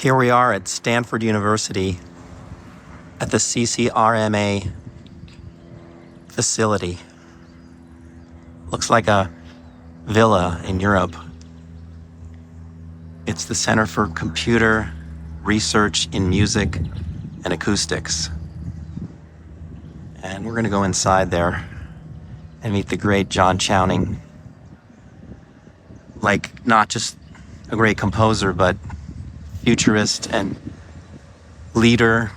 Here we are at Stanford University at the CCRMA facility. Looks like a villa in Europe. It's the Center for Computer Research in Music and Acoustics. And we're going to go inside there and meet the great John Chowning. Like, not just a great composer, but futurist and leader,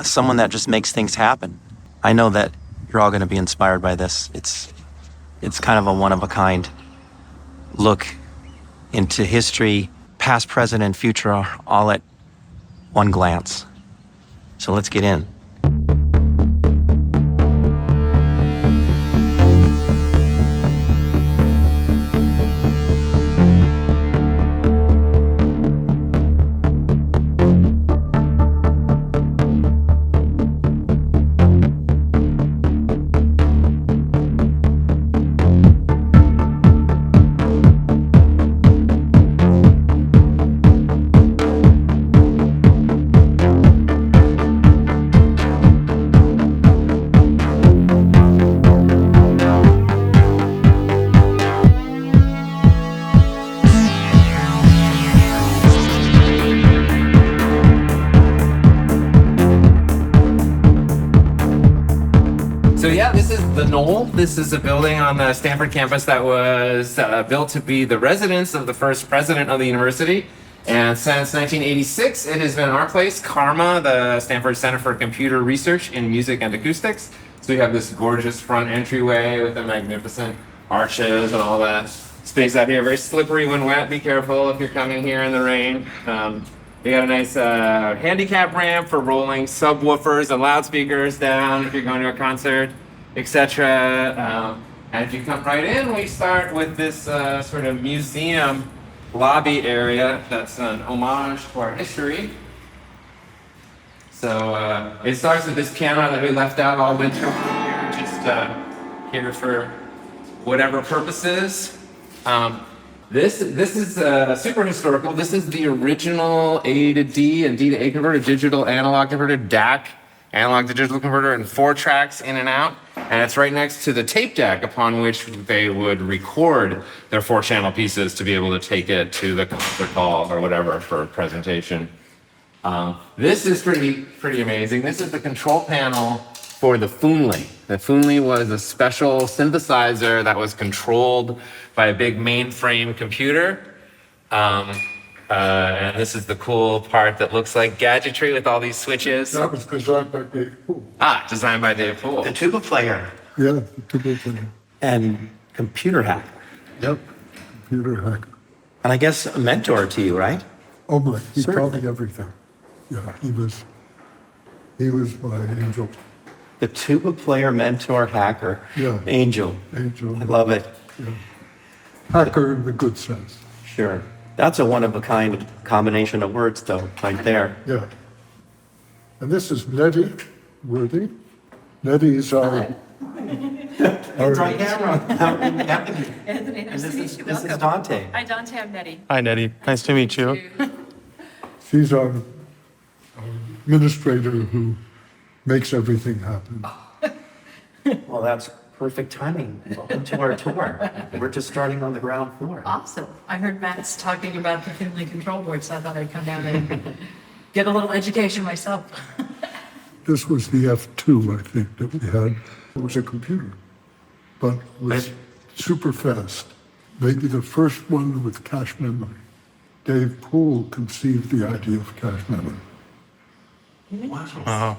someone that just makes things happen. I know that you're all going to be inspired by this. It's kind of a one-of-a-kind look into history, past, present, and future, all at one glance. So let's get in. So yeah, this is the Knoll. This is a building on the Stanford campus that was built to be the residence of the first president of the university. And since 1986, it has been our place, CCRMA, the Stanford Center for Computer Research in Music and Acoustics. So we have this gorgeous front entryway with the magnificent arches and all that space out here. Very slippery when wet. Be careful if you're coming here in the rain. We got a nice handicap ramp for rolling subwoofers and loudspeakers down if you're going to a concert, etc. And if you come right in, we start with this sort of museum lobby area that's an homage to our history. So it starts with this piano that we left out all winter here, just here for whatever purposes. This is super historical. This is the original A to D and D to A converter, digital analog converter, DAC, analog to digital converter, and 4 tracks in and out. And it's right next to the tape deck upon which they would record their 4-channel pieces to be able to take it to the concert hall or whatever for a presentation. This is pretty amazing. This is the control panel for the Foonly. The Foonly was a special synthesizer that was controlled by a big mainframe computer. And this is the cool part that looks like gadgetry with all these switches. That was designed by Dave Poole. Designed by Dave Poole. The tuba player Yeah, the tuba player. and computer hacker. Yep, computer hacker. And I guess a mentor to you, right? Oh my, he taught Certainly. me everything. Yeah, he was my angel. The tuba player, mentor, hacker, Yeah. angel. Angel. I love it. Yeah. Hacker in the good sense. Sure. That's a one-of-a-kind combination of words, though, right there. Yeah. And this is Nettie Worthy. Nettie is our Right camera. Anthony, nice to meet you. This is Welcome. Dante. Hi, Dante. I'm Nettie. Hi, Nettie. Nice to meet you. she's our administrator who makes everything happen. Well, that's perfect timing. Welcome to our tour. We're just starting on the ground floor. Awesome. I heard Matt's talking about the Finley control board, so I thought I'd come down and get a little education myself. This was the F2, I think, that we had. It was a computer, but it was super fast. Maybe the first one with cache memory. Dave Poole conceived the idea of cache memory. Wow.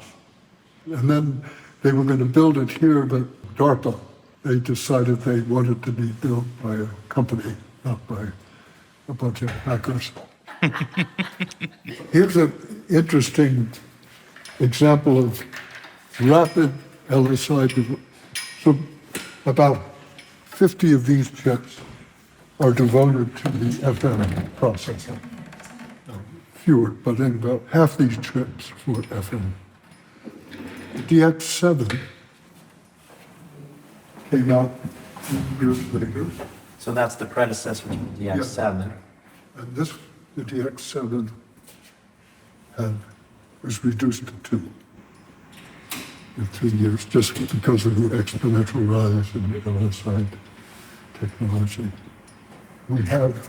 And then they were going to build it here, but DARPA, they decided they wanted to be built by a company, not by a bunch of hackers. Here's an interesting example of rapid LSI. So about 50 of these chips are devoted to the FM processing. Fewer, but in about half these chips for FM. The DX7 came out 2 years later, So that's the predecessor to the DX7. and this, the DX7, was reduced to 2 in 3 years, just because of the exponential rise in the LSI technology. We have,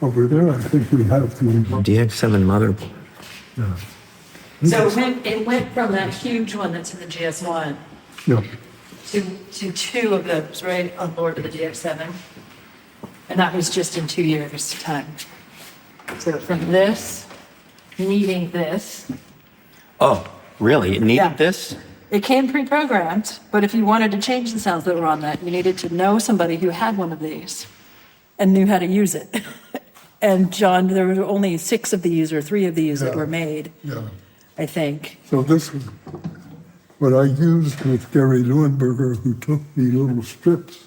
over there, I think we have the, DX7 motherboard. yeah, So it went from that huge one that's in the GS1 yeah, to 2 of those, right, on board with the GX7. And that was just in 2 years' time. So from this, needing this, Oh, really? It needed Yeah. this? it came pre-programmed, but if you wanted to change the sounds that were on that, you needed to know somebody who had one of these and knew how to use it. And John, there were only 6 of these or 3 of these that Yeah. were made, yeah. I think. So this was what I used with Gary Leuenberger, who took the little strips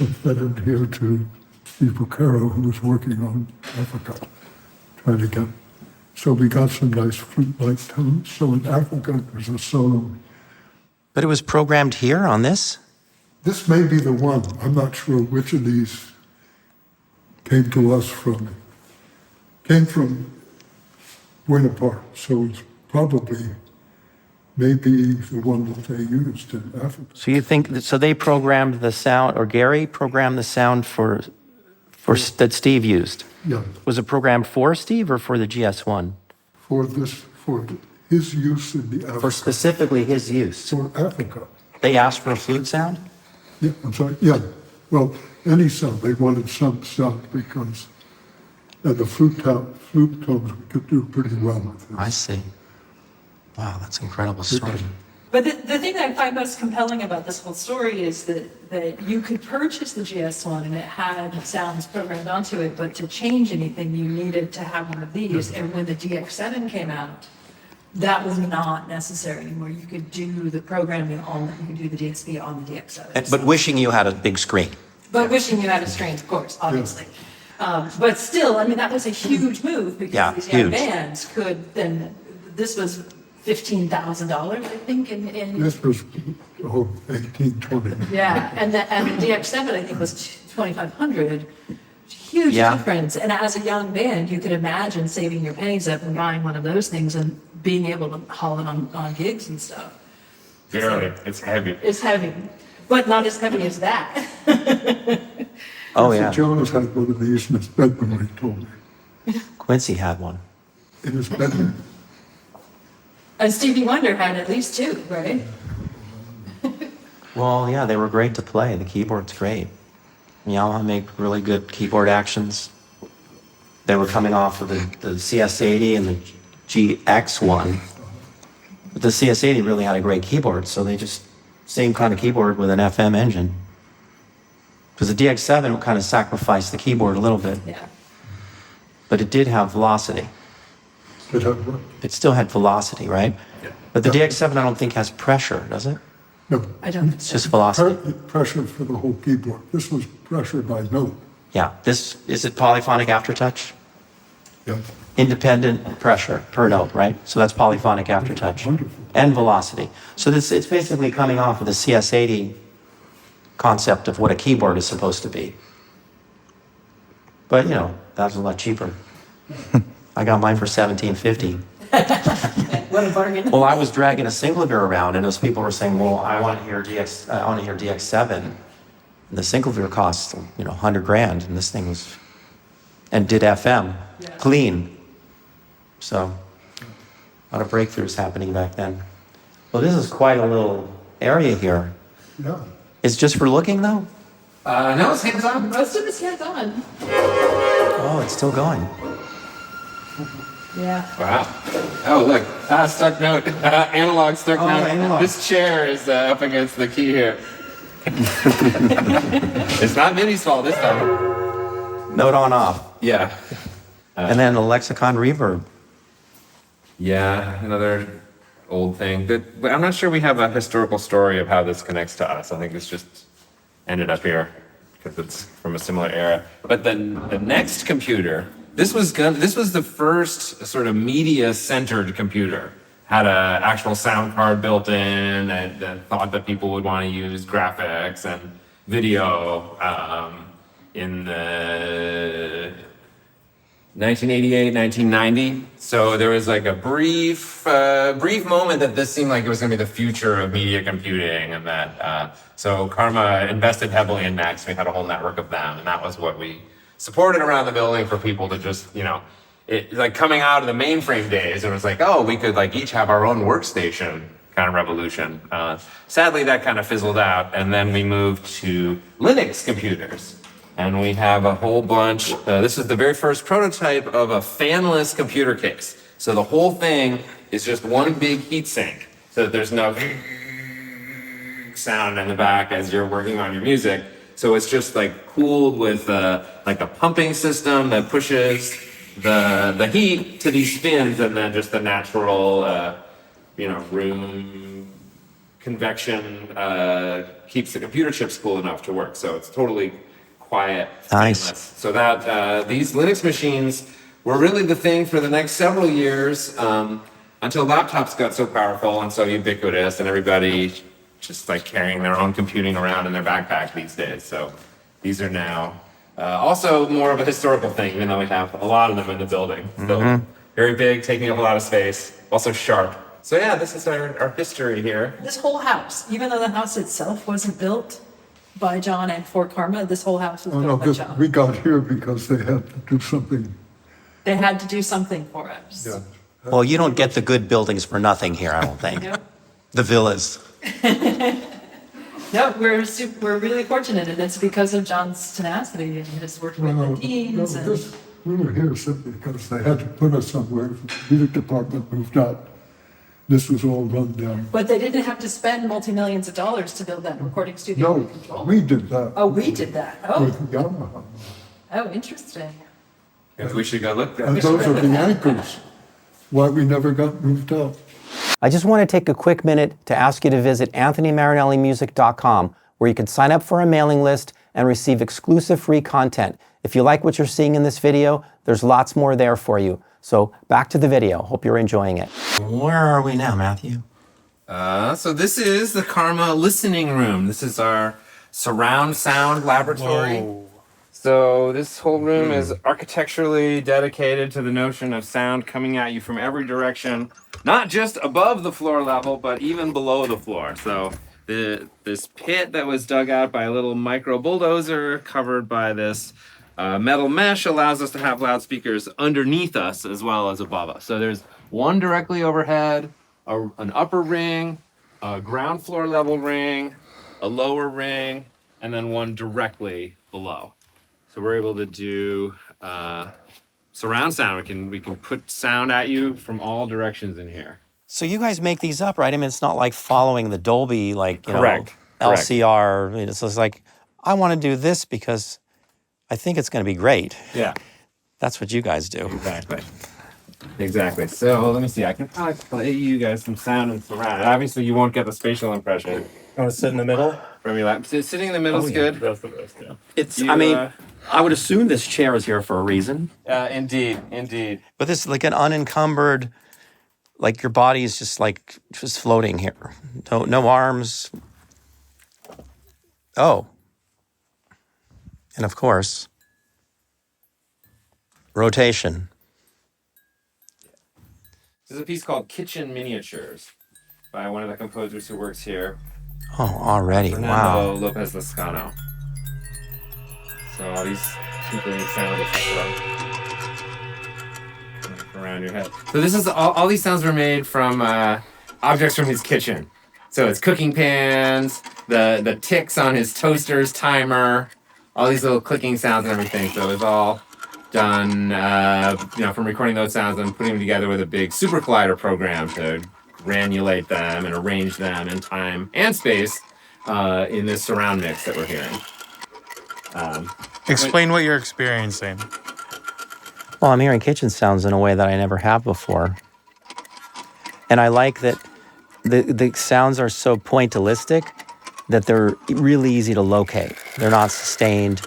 and fed them here to Steve Bucaro, who was working on Africa, trying to get. So we got some nice flute-like tones. So in Africa, there's a solo. But it was programmed here on this? This may be the one. I'm not sure which of these came to us came from Buena Park. So it's probably maybe the one that they used in Africa. So you think, so they programmed the sound, or Gary programmed the sound that Steve used? Yeah, Was it programmed for Steve or for the GS1? for his use in the For Africa. specifically his use? For Africa. They asked for a flute sound? Yeah, I'm sorry, yeah. Well, any sound, they wanted some sound because the flute tones we could do pretty well with this. I see. Wow, that's an incredible story. But the thing that I find most compelling about this whole story is that you could purchase the GS1 and it had sounds programmed onto it, but to change anything, you needed to have one of these. And when the DX7 came out, that was not necessary anymore. You could do the programming you could do the DXP on the DX7. But wishing you had a big screen. But wishing you had a screen, of course, obviously. But still, I mean, that was a huge move because Yeah, these young huge. bands could then, this was $15,000, I think, in This was, 1820. yeah, and the DX7 I think was 2,500. Huge Yeah. difference. And as a young band, you could imagine saving your pennies up and buying one of those things and being able to haul it on gigs and stuff. Barely. It's heavy. It's heavy, but not as heavy as that. Oh, yeah. Jones had one of these in his bedroom, he told me. Quincy had one. In his bedroom. And Stevie Wonder had at least 2, right? Well, yeah, they were great to play. The keyboard's great. Yamaha make really good keyboard actions. They were coming off of the CS80 and the GX1. But the CS80 really had a great keyboard, so they just, same kind of keyboard with an FM engine. Because the DX7 kind of sacrificed the keyboard a little bit, Yeah. but it did have velocity. It had what? It still had velocity, right? Yeah. But the DX7 I don't think has pressure, does it? No, I don't. It's just velocity. pressure for the whole keyboard. This was pressure by note. Yeah, is it polyphonic aftertouch? Yeah. Independent pressure per note, right? So that's polyphonic aftertouch. Wonderful. And velocity. So it's basically coming off of the CS80 concept of what a keyboard is supposed to be. But, that was a lot cheaper. I got mine for $17.50. What a bargain. Well, I was dragging a Synclavier around, and those people were saying, "Well, I want to hear DX7." And the Synclavier costs, $100,000, and this thing was, and did FM, clean. So, a lot of breakthroughs happening back then. Well, this is quite a little area here. Yeah. It's just for looking, though. No, it's hands on. Most of it's hands on. Oh, it's still going. Yeah. Wow. Oh, look. Stuck note. Analog stuck Oh, note. analog. This chair is up against the key here. It's not Minnie's fault this time. Note on off, Yeah. and then a lexicon reverb. Yeah, another old thing. But I'm not sure we have a historical story of how this connects to us. I think this just ended up here because it's from a similar era. But then the next computer, this was the first sort of media-centered computer. Had an actual sound card built in, and thought that people would want to use graphics and video in the 1988, 1990. So there was like a brief moment that this seemed like it was going to be the future of media computing, and that so Karma invested heavily in Next. We had a whole network of them, and that was what we supported around the building for people to just, it like coming out of the mainframe days. It was like, oh, we could like each have our own workstation kind of revolution. Sadly, that kind of fizzled out, and then we moved to Linux computers. And we have a whole bunch. This is the very first prototype of a fanless computer case. So the whole thing is just one big heat sink. So that there's no sound in the back as you're working on your music. So it's just like cooled with like a pumping system that pushes the heat to these fins, and then just the natural, room convection keeps the computer chips cool enough to work. So it's totally quiet. Nice. Painless. So that these Linux machines were really the thing for the next several years, until laptops got so powerful and so ubiquitous, and everybody just like carrying their own computing around in their backpack these days. So these are now also more of a historical thing, even though we have a lot of them in the building. So very big, taking up a lot of space, also sharp. So yeah, this is our history here. This whole house, even though the house itself wasn't built by John and for Karma, this whole house was Oh, no, built by because John. we got here because they had to do something. They had to do something for us. Yeah. Well, you don't get the good buildings for nothing here, I don't think. Nope. The villas. No, we're really fortunate, and it's because of John's tenacity and his work with the deans. And We were here simply because they had to put us somewhere. The music department moved out. This was all run down. But they didn't have to spend multi-millions of dollars to build that recording studio. No, we did that. Oh, we did that. With Oh, Yamaha. oh, interesting. If we should go look And at those are the anchors, why we never got moved out. I just want to take a quick minute to ask you to visit anthonymarinellimusic.com, where you can sign up for a mailing list and receive exclusive free content. If you like what you're seeing in this video, there's lots more there for you. So back to the video. Hope you're enjoying it. Where are we now, Matthew? So this is the Karma listening room. This is our surround sound laboratory. Whoa. So this whole room is architecturally dedicated to the notion of sound coming at you from every direction, not just above the floor level, but even below the floor. So this pit that was dug out by a little micro bulldozer covered by this metal mesh allows us to have loudspeakers underneath us as well as above us. So there's one directly overhead, an upper ring, a ground floor level ring, a lower ring, and then one directly below. So we're able to do surround sound. We can put sound at you from all directions in here. So you guys make these up, right? I mean, it's not like following the Dolby, like, Correct. LCR. It's just like, I want to do this because I think it's going to be great. Yeah, That's what you guys do. exactly. So let me see. I can probably play you guys some sound and surround. Obviously, you won't get the spatial impression. I want to sit in the middle. From your lap. Sitting in the middle is good. That's the best, yeah. It's, You, I mean, I would assume this chair is here for a reason. Indeed. But this is like an unencumbered, like your body is just like, just floating here. No arms. Oh. And of course, rotation. This is a piece called Kitchen Miniatures by one of the composers who works here, Oh, already. Fernando Wow. Lopez Lascano. So all these tinkling sounds around your head. So this is all these sounds were made from objects from his kitchen. So it's cooking pans, the ticks on his toaster's timer, all these little clicking sounds and everything. So it's all done, from recording those sounds and putting them together with a big super collider program to granulate them and arrange them in time and space in this surround mix that we're hearing. Explain what you're experiencing. Well, I'm hearing kitchen sounds in a way that I never have before. And I like that the sounds are so pointillistic that they're really easy to locate. They're not sustained.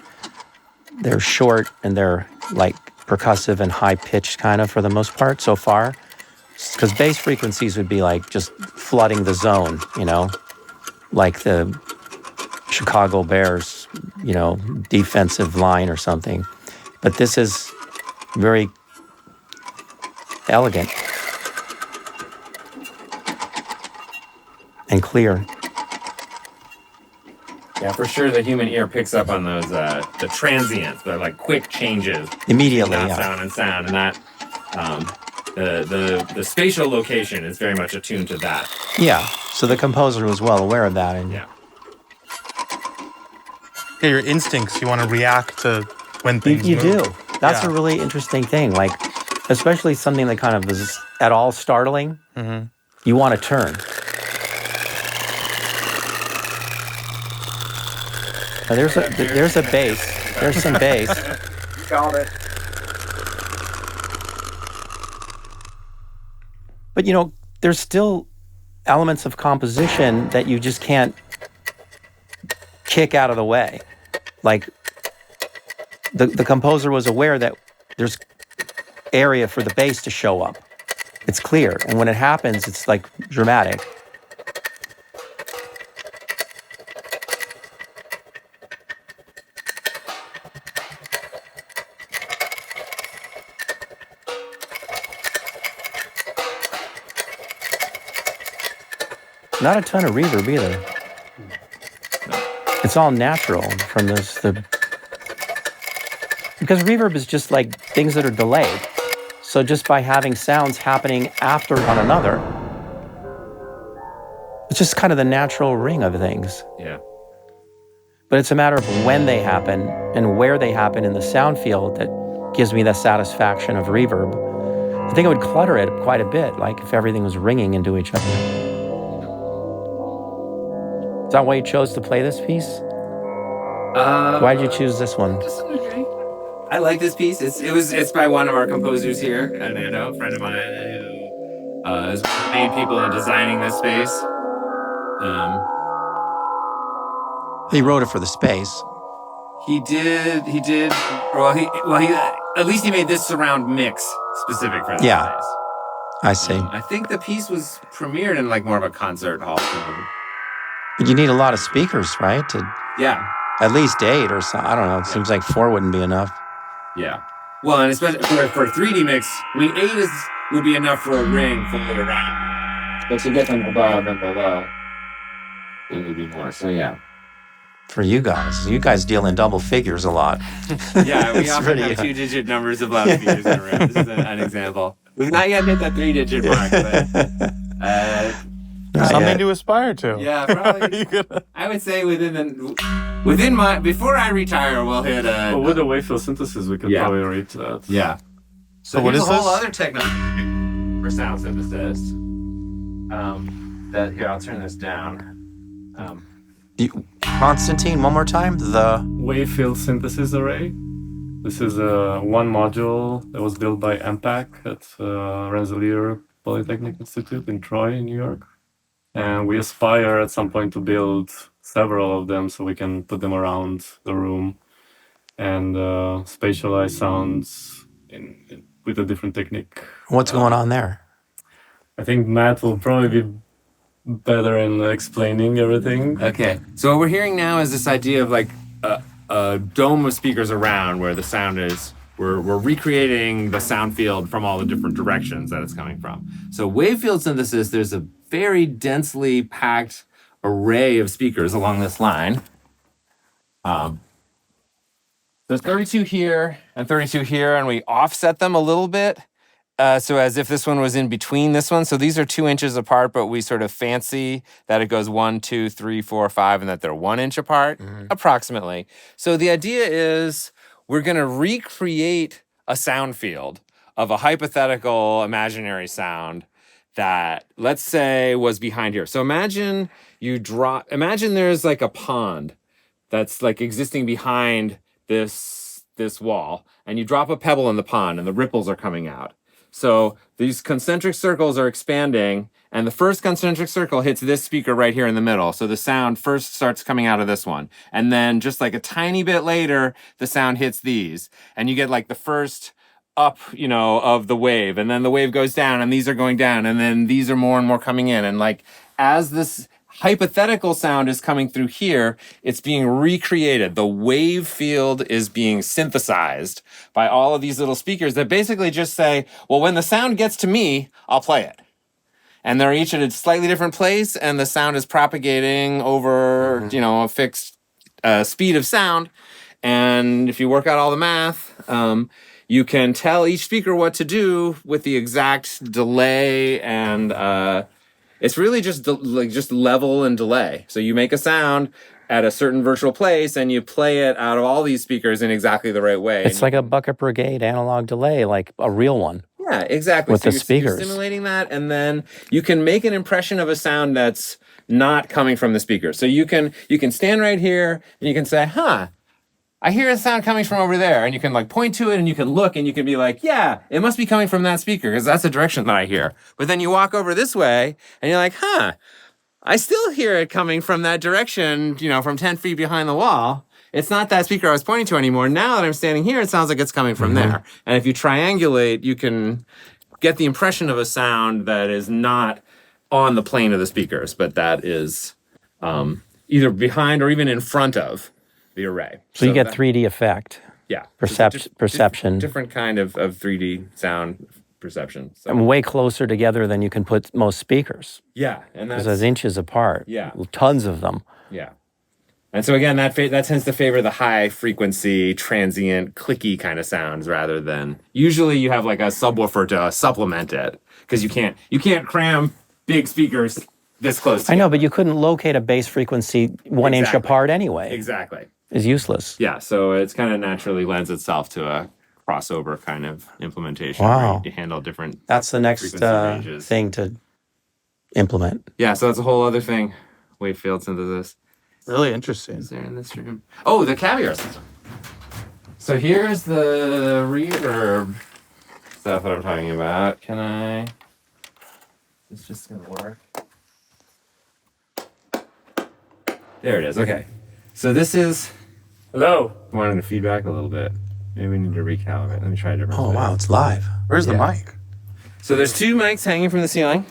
They're short and they're like percussive and high-pitched kind of for the most part so far. Because bass frequencies would be like just flooding the zone, like the Chicago Bears, defensive line or something. But this is very elegant and clear. Yeah, for sure the human ear picks up on those, the transients, the like quick changes. Immediately, between yeah. sound and sound, and that, the spatial location is very much attuned to that. Yeah, so the composer was well aware of that. And Yeah. Yeah, your instincts, you want to react to when you, things you move. do. That's Yeah. a really interesting thing. Like, especially something that kind of is at all startling, you want to turn. Now, there's a bass. There's some bass. Called it. But you know, there's still elements of composition that you just can't kick out of the way. Like the composer was aware that there's area for the bass to show up. It's clear, and when it happens, it's like dramatic. Not a ton of reverb either. It's all natural from because reverb is just like things that are delayed. So just by having sounds happening after one another, it's just kind of the natural ring of things. Yeah. But it's a matter of when they happen and where they happen in the sound field that gives me the satisfaction of reverb. I think it would clutter it quite a bit, like if everything was ringing into each other. Is that why you chose to play this piece? Why did you choose this one? I like this piece. It's by one of our composers here, a friend of mine who is one of the main people in designing this space. He wrote it for the space. He did. Well, he at least he made this surround mix specific for this Yeah. space. I see. I think the piece was premiered in like more of a concert hall. But you need a lot of speakers, right? Yeah. At least 8 or so. I don't know. It seems like 4 wouldn't be enough. Yeah. Well, and especially for a 3D mix, 8 would be enough for a ring fully around. But to get them above and below, it would be more. So yeah. For you guys deal in double figures a lot. Yeah, we It's often pretty- have 2-digit numbers of loudspeakers in a room. This is an example. We've not yet hit that 3-digit mark, but Something to aspire to. yeah, probably. I would say before I retire, we'll hit a. Well, with the Wavefield synthesis, we could Yeah. probably reach that. Yeah. So what here's is a whole this? other technology for sound synthesis. Here, I'll turn this down. Constantine, one more time. The Wavefield synthesis array. This is one module that was built by MPAC at Rensselaer Polytechnic Institute in Troy, New York. And we aspire at some point to build several of them so we can put them around the room and spatialize sounds with a different technique. what's going on there? I think Matt will probably be better in explaining everything. Okay. So what we're hearing now is this idea of like a dome of speakers around where the sound is. We're recreating the sound field from all the different directions that it's coming from. So Wavefield synthesis, there's a very densely packed array of speakers along this line. There's 32 here and 32 here, and we offset them a little bit. So as if this one was in between this one. So these are 2 inches apart, but we sort of fancy that it goes 1, 2, 3, 4, 5, and that they're 1 inch apart, approximately. So the idea is we're going to recreate a sound field of a hypothetical imaginary sound that, let's say, was behind here. So imagine there's like a pond that's like existing behind this wall, and you drop a pebble in the pond and the ripples are coming out. So these concentric circles are expanding, and the first concentric circle hits this speaker right here in the middle. So the sound first starts coming out of this one. And then just like a tiny bit later, the sound hits these. And you get like the first up, of the wave. And then the wave goes down, and these are going down. And then these are more and more coming in. And like as this hypothetical sound is coming through here, it's being recreated. The wave field is being synthesized by all of these little speakers that basically just say, well, when the sound gets to me, I'll play it. And they're each at a slightly different place, and the sound is propagating over, a fixed speed of sound. And if you work out all the math, you can tell each speaker what to do with the exact delay, and it's really just just level and delay. So you make a sound at a certain virtual place, and you play it out of all these speakers in exactly the right way. It's like a bucket brigade analog delay, like a real one. Yeah, exactly. With so the speakers. You're simulating that, and then you can make an impression of a sound that's not coming from the speaker. So you can stand right here, and you can say, I hear a sound coming from over there, and you can like point to it, and you can look, and you can be like, yeah, it must be coming from that speaker because that's the direction that I hear. But then you walk over this way, and you're like, I still hear it coming from that direction, from 10 feet behind the wall. It's not that speaker I was pointing to anymore. Now that I'm standing here, it sounds like it's coming from there. And if you triangulate, you can get the impression of a sound that is not on the plane of the speakers, but that is either behind or even in front of the array. So you get 3D effect. Yeah. Perception. Different kind of 3D sound perception. So. And way closer together than you can put most speakers. Yeah. And because that's inches apart. Yeah. Tons of them. Yeah. And so again, that tends to favor the high frequency, transient, clicky kind of sounds rather than usually you have like a subwoofer to supplement it because you can't cram big speakers this close together. I know, but you couldn't locate a bass frequency 1 inch apart anyway. Exactly. It's useless. Yeah, so it's kind of naturally lends itself to a crossover kind of implementation. Wow. Where you handle different. That's the next thing to implement. Yeah, so that's a whole other thing. Wavefield synthesis. Really interesting. Is there in this room? Oh, the caviar system. So here's the reverb stuff that I'm talking about. It's just gonna work. There it is. Okay. So this is. Hello. I wanted to feedback a little bit. Maybe we need to recalibrate. Let me try a different. Oh wow, it's live. Where's the mic? So there's 2 mics hanging from the ceiling.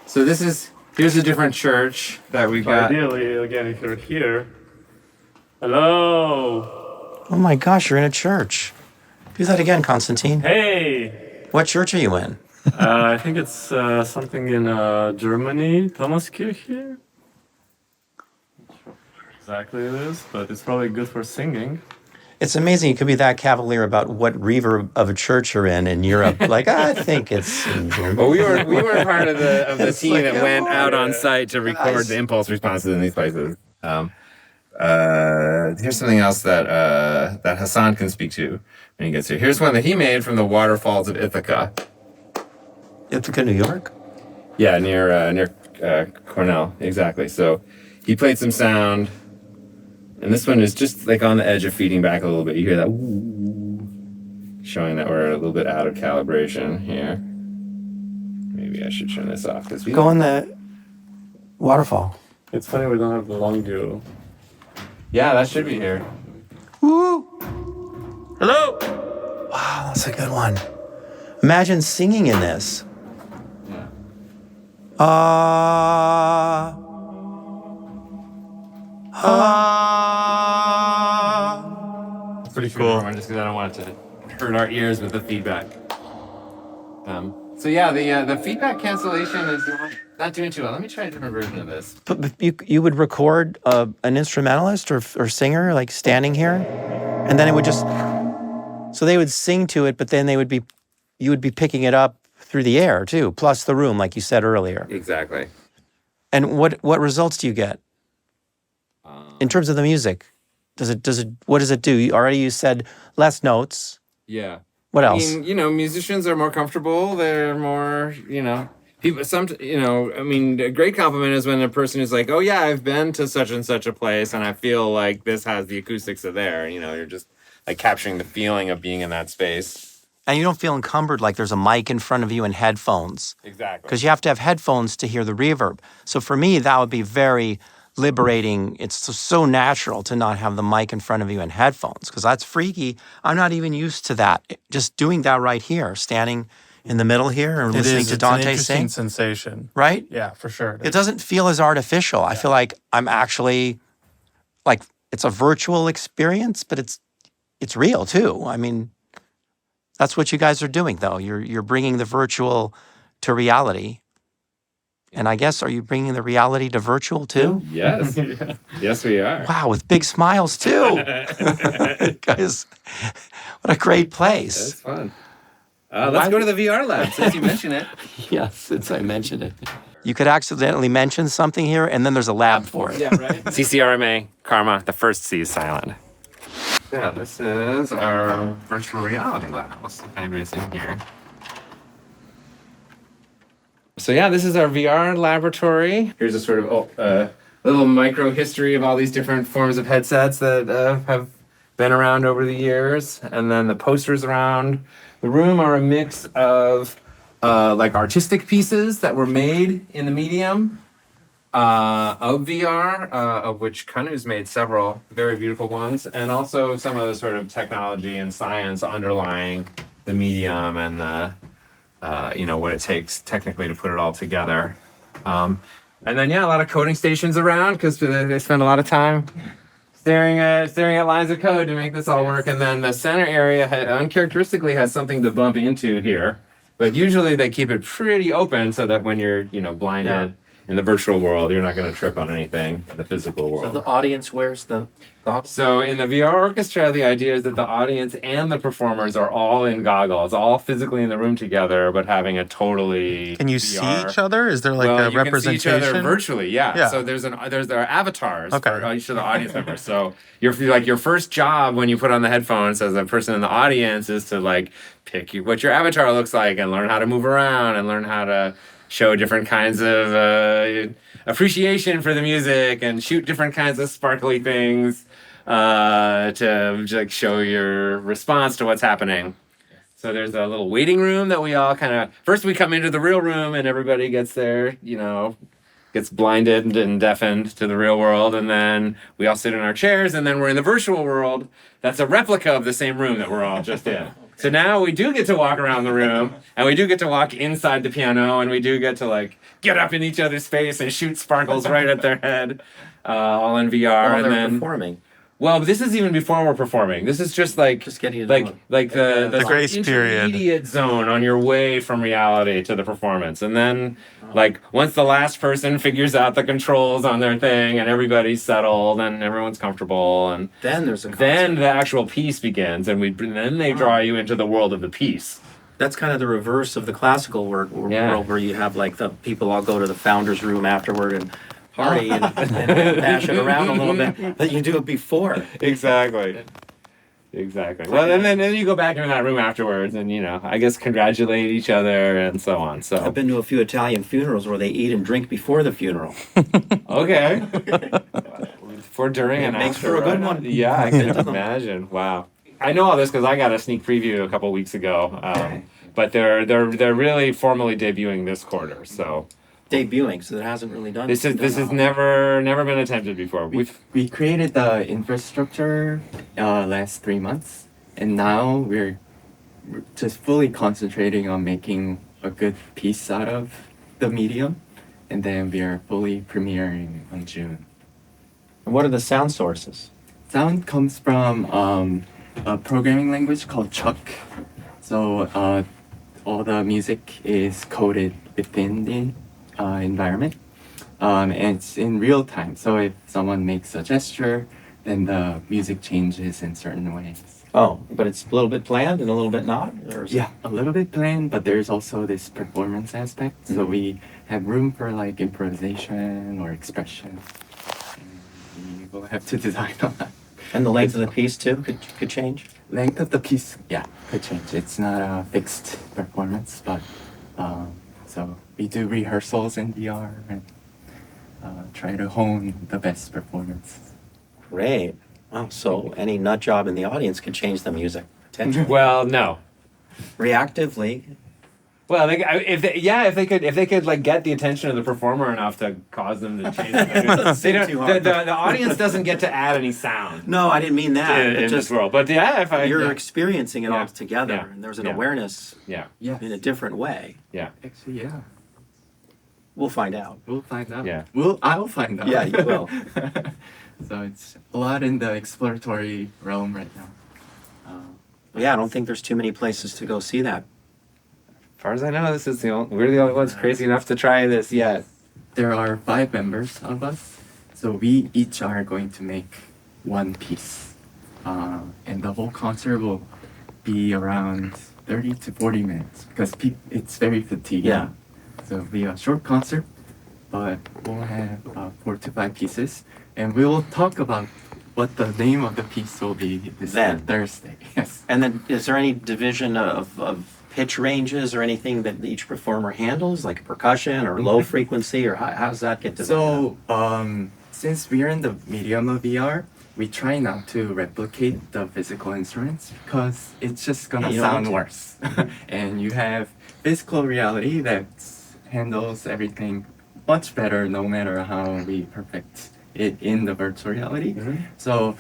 So here's a different church that we got. Ideally, again, if you're here. Hello. Oh my gosh, you're in a church. Do that again, Constantine. Hey. What church are you in? I think it's something in Germany. Thomaskirche. Exactly it is, but it's probably good for singing. It's amazing you could be that cavalier about what reverb of a church you're in Europe. Like, I think it's in Germany. Well, we were part of the team like, that went out on site to record the impulse responses in these places. Here's something else that Hassan can speak to when he gets here. Here's one that he made from the waterfalls of Ithaca. Ithaca, New York? Yeah, near Cornell, exactly. So he played some sound. And this one is just like on the edge of feeding back a little bit. You hear that woo, showing that we're a little bit out of calibration here. Maybe I should turn this off. Go on the waterfall. It's funny we don't have the long duo. Yeah, that should be here. Woo! Hello! Wow, that's a good one. Imagine singing in this. Yeah. Pretty cool. Just because I don't want it to hurt our ears with the feedback. So yeah, the feedback cancellation is not doing too well. Let me try a different version of this. But you would record an instrumentalist or singer like standing here, and then it would just. So they would sing to it, but then you would be picking it up through the air too, plus the room, like you said earlier. Exactly. And what results do you get in terms of the music? What does it do? You said less notes. Yeah. What else? I mean, musicians are more comfortable. They're more, people. A great compliment is when a person is like, "Oh yeah, I've been to such and such a place, and I feel like this has the acoustics of there." You're just like capturing the feeling of being in that space. And you don't feel encumbered like there's a mic in front of you and headphones. Exactly. Because you have to have headphones to hear the reverb. So for me, that would be very liberating. It's so natural to not have the mic in front of you and headphones because that's freaky. I'm not even used to that. Just doing that right here, standing in the middle here and It listening is. to It's an Dante interesting sing, sensation. right? Yeah, for sure. It doesn't feel as artificial. I feel like I'm actually like it's a virtual experience, but it's real too. I mean, that's what you guys are doing, though. You're bringing the virtual to reality, and I guess are you bringing the reality to virtual too? Yes. Yes, we are. Wow, with big smiles too, guys. What a great That's place. fun. Let's go to the VR lab since you mentioned it. Yes, since I mentioned it. You could accidentally mention something here, and then there's a lab for it. Yeah, right. CCRMA, Karma, the first C is silent. Yeah, this is our virtual reality lab. Let's see if anybody's in here. So yeah, this is our VR laboratory. Here's a sort of little micro history of all these different forms of headsets that have been around over the years. And then the posters around the room are a mix of like artistic pieces that were made in the medium of VR, of which Kanu's made several very beautiful ones, and also some of the sort of technology and science underlying the medium and the what it takes technically to put it all together. And then a lot of coding stations around because they spend a lot of time staring at lines of code to make this all work. And then the center area uncharacteristically has something to bump into here, but usually they keep it pretty open so that when you're blinded in the virtual world, you're not going to trip on anything in the physical world. So the audience wears the So in the VR orchestra, the idea is that the audience and the performers are all in goggles, all physically in the room together, but having a totally Can you VR. see each other? Is there like a You representation? can see each other virtually, yeah. Yeah. So there's their avatars Okay. for each of the audience members. So your first job when you put on the headphones as a person in the audience is to like pick what your avatar looks like and learn how to move around and learn how to show different kinds of appreciation for the music and shoot different kinds of sparkly things to like show your response to what's happening. So there's a little waiting room that we all kind of first we come into the real room and everybody gets there, gets blinded and deafened to the real world, and then we all sit in our chairs, and then we're in the virtual world. That's a replica of the same room that we're all just in. So now we do get to walk around the room, and we do get to walk inside the piano, and we do get to like get up in each other's face and shoot sparkles right at their head, all in VR, while and they're then. performing. Well, this is even before we're performing. This is just like Just getting to know the grace period. intermediate zone on your way from reality to the performance. And then like once the last person figures out the controls on their thing and everybody's settled and everyone's comfortable and Then there's a concert. then the actual piece begins and then they draw you into the world of the piece. That's kind of the reverse of the classical world Yeah. where you have like the people all go to the founder's room afterward and party and bash it around a little bit, but you do it before. Exactly. Well, and then you go back into that room afterwards and, I guess congratulate each other and so on. So I've been to a few Italian funerals where they eat and drink before the funeral. Okay. For during and makes after. for a good right? one. Yeah, I can imagine. Wow. I know all this because I got a sneak preview a couple weeks ago. But they're really formally debuting this quarter. So Debuting, so it hasn't really done. this has never been attempted before. We created the infrastructure last 3 months, and now we're just fully concentrating on making a good piece out of the medium, and then we are fully premiering on June. And what are the sound sources? Sound comes from a programming language called Chuck. So all the music is coded within the environment. And it's in real time. So if someone makes a gesture, then the music changes in certain ways. Oh, but it's a little bit planned and a little bit not? Or is it- Yeah, a little bit planned, but there's also this performance aspect. So we have room for like improvisation or expression. And we will have to design on that. And the length of the piece too could change? Length of the piece, yeah, could change. It's not a fixed performance, but so we do rehearsals in VR and try to hone the best performance. Great. Wow, so any nut job in the audience could change the music potentially. Well, no. Reactively. Well, if they could like get the attention of the performer enough to cause them to change the audience doesn't get to add any sound No, I didn't mean that. in this world. But yeah, if I You're experiencing it Yeah. all together, Yeah. and there's an Yeah. awareness yeah Yes. in a different way. yeah Actually, yeah. We'll find out. We'll find out. Yeah. I'll find out. Yeah, you will. So it's a lot in the exploratory realm right now. Yeah, I don't think there's too many places to go see that. as far as I know, we're the only ones crazy enough to try this yet. There are 5 members of us, so we each are going to make one piece, and the whole concert will be around 30 to 40 minutes because it's very fatiguing. Yeah. So it'll be a short concert, but we'll have 4 to 5 pieces, and we'll talk about what the name of the piece will be this Then. Thursday. Yes. And then, is there any division of pitch ranges or anything that each performer handles, like percussion or low frequency, or how does that get divided? So, since we are in the medium of VR, we try not to replicate the physical instruments because it's just gonna You don't sound want worse. And you have physical reality that handles everything much better no matter how we perfect it in the virtual reality. So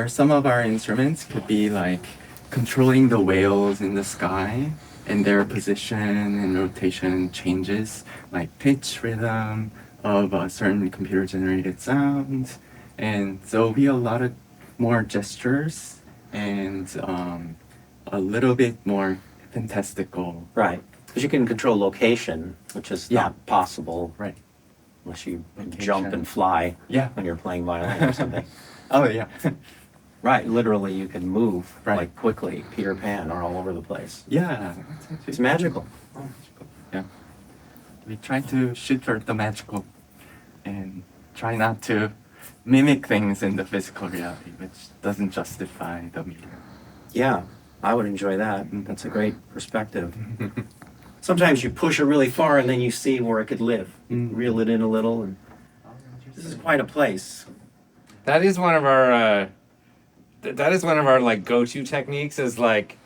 some of our instruments could be like controlling the whales in the sky and their position and rotation changes, like pitch, rhythm of a certain computer generated sound. And so it'll be a lot of more gestures and a little bit more fantastical. Right. Because you can control location, which is Yeah. not possible Right. unless you Location. jump and fly Yeah. when you're playing violin or something. Oh yeah. Right. Literally, you can move Right. like quickly, Peter Pan, or all over the place. Yeah. It's magical. Yeah. We try to shoot for the magical and try not to mimic things in the physical reality, which doesn't justify the medium. Yeah, I would enjoy that. That's a great perspective. Sometimes you push it really far and then you see where it could live. Reel it in a little, and this is quite a place. That is one of our like go-to techniques is like